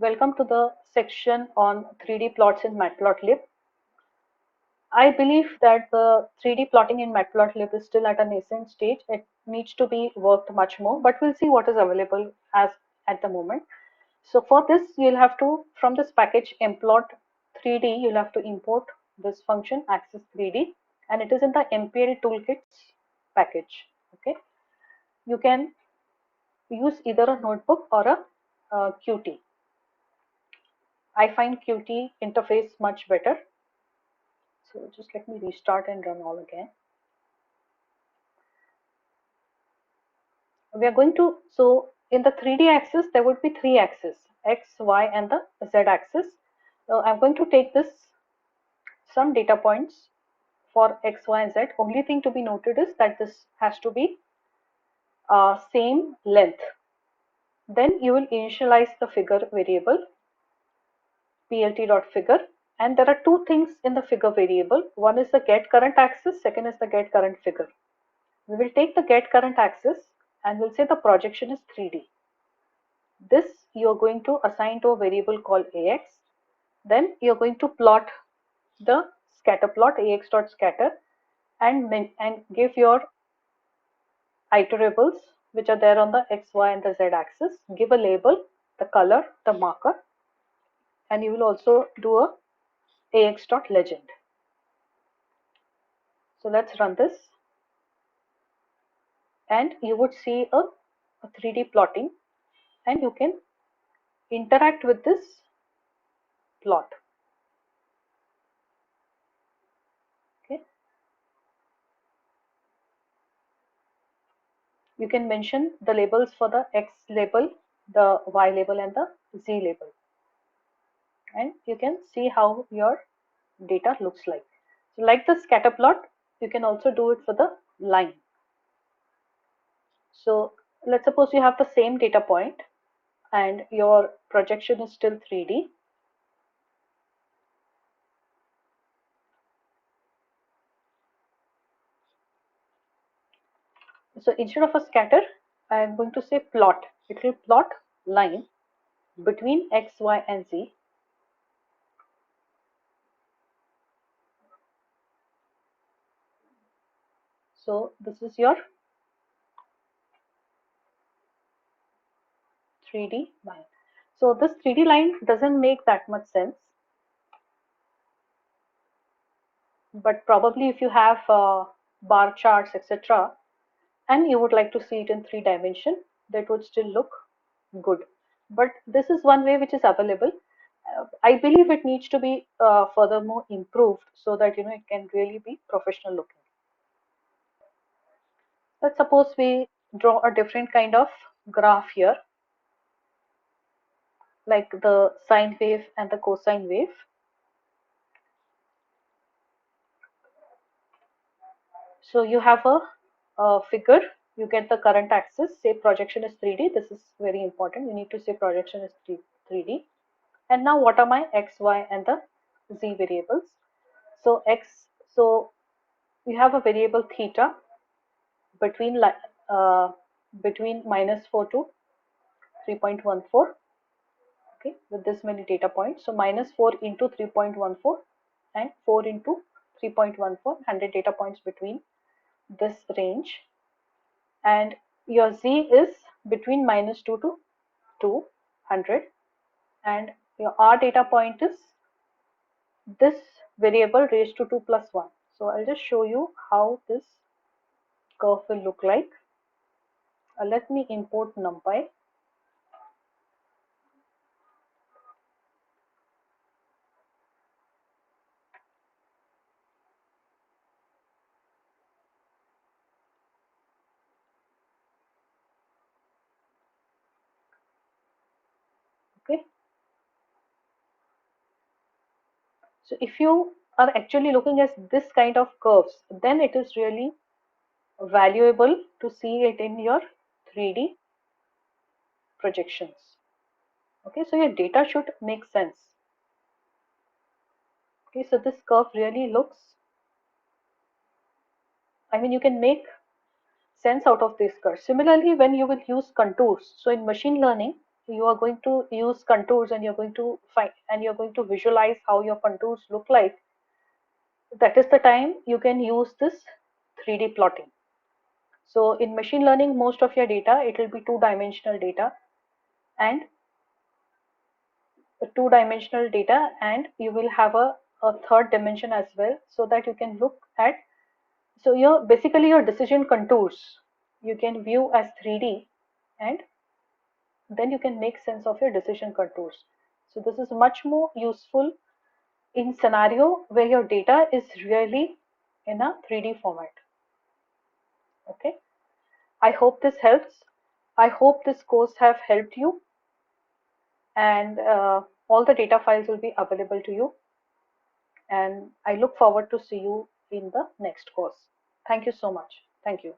Welcome to the section on 3D plots in matplotlib. I believe that the 3D plotting in matplotlib is still at a nascent stage. It needs to be worked much more, but we'll see what is available as at the moment. So for this, you'll have to, from this package mplot 3D, you'll have to import this function access 3D, and it is in the MPL toolkits package. Okay, you can use either a notebook or a Qt. I find Qt interface much better. So just let me restart and run all again. We are going to, so in the 3D axis, there would be three axes, X, Y, and the Z axis. So I'm going to take this, some data points for X, Y, and Z. Only thing to be noted is that this has to be same length. Then you will initialize the figure variable, plt.figure. And there are two things in the figure variable. One is the get current axis, second is the get current figure. We will take the get current axis and we'll say the projection is 3D. This you're going to assign to a variable called ax. Then you're going to plot the scatter plot ax.scatter and give your iterables which are there on the x, y, and the z axis. Give a label, the color, the marker, and you will also do a ax.legend. So let's run this, and you would see a 3D plotting, and you can interact with this plot. Okay. You can mention the labels for the X label, the Y label, and the Z label. And you can see how your data looks like. So like the scatter plot, you can also do it for the line. So let's suppose you have the same data point and your projection is still 3D. So instead of a scatter, I am going to say plot. It will plot line between X, Y, and Z. So this is your 3D line. So this 3D line doesn't make that much sense, but probably if you have bar charts, etc., and you would like to see it in 3 dimension, that would still look good. But this is one way which is available. I believe it needs to be furthermore improved so that it can really be professional looking. Let's suppose we draw a different kind of graph here, like the sine wave and the cosine wave. So you have a figure, you get the current axis, say projection is 3D. This is very important. You need to say projection is 3D. And now what are my x, y, and the z variables? So you have a variable theta between between -4 to 3.14. Okay, with this many data points. So -4 into 3.14 and 4 into 3.14, 100 data points between this range. And your z is between -2 to 200, and your r data point is this variable raised to 2 plus 1. So I'll just show you how this curve will look like. Let me import numpy. Okay, so if you are actually looking at this kind of curves, then it is really valuable to see it in your 3D projections. Okay, so your data should make sense. Okay, so this curve really looks, I mean, you can make sense out of this curve. Similarly, when you will use contours, so in machine learning, you are going to use contours and you're going to find and you're going to visualize how your contours look like, that is the time you can use this 3D plotting. So in machine learning, most of your data, it will be two-dimensional data and you will have a third dimension as well, so that you can look at, so your basically your decision contours you can view as 3D, and then you can make sense of your decision contours. So this is much more useful in scenario where your data is really in a 3D format. Okay, I hope this helps. I hope this course have helped you, and all the data files will be available to you, and I look forward to see you in the next course. Thank you so much. Thank you.